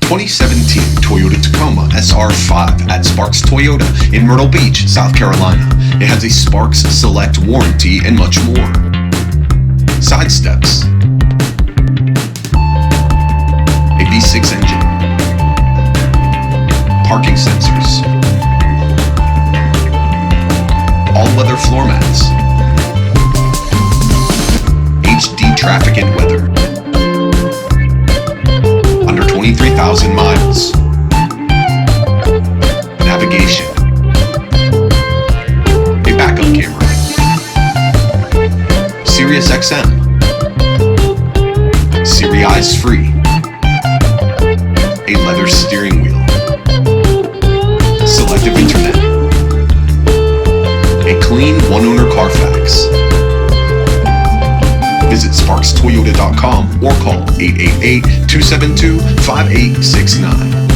2017 Toyota Tacoma SR5 at Sparks Toyota in Myrtle Beach, South Carolina. It has a Sparks Select warranty and much more. Side steps, a V6 engine, parking sensors, all-weather floor mats, HD traffic and weather, under 23,000 miles, navigation, a backup camera, SIRIUSXM, SIRI eyes free, a leather steering wheel, Selective internet, a clean one-owner CARFAX. Visit SparksToyota.com or call 888-272-5869.